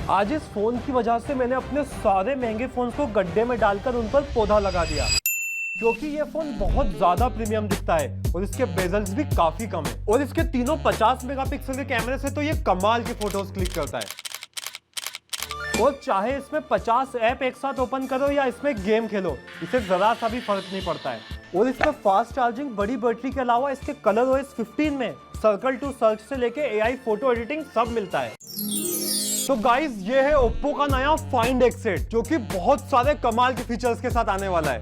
आज इस फोन की वजह से मैंने अपने सारे महंगे फोन को गड्ढे में डालकर उन पर पौधा लगा दिया, क्योंकि ये फोन बहुत ज्यादा प्रीमियम दिखता है और इसके बेजल्स भी काफी कम है और इसके तीनों 50 मेगापिक्सल के कैमरे से तो ये कमाल की फोटोज क्लिक करता है। और चाहे इसमें 50 ऐप एक साथ ओपन करो या इसमें गेम खेलो, इसे जरा सा भी फर्क नहीं पड़ता है। और इसमें फास्ट चार्जिंग, बड़ी बैटरी के अलावा इसके कलर OS 15 में सर्कल टू सर्च से लेके AI फोटो एडिटिंग सब मिलता है। तो गाइस, ये है Oppo का नया Find X8, जो कि बहुत सारे कमाल के फीचर्स के साथ आने वाला है।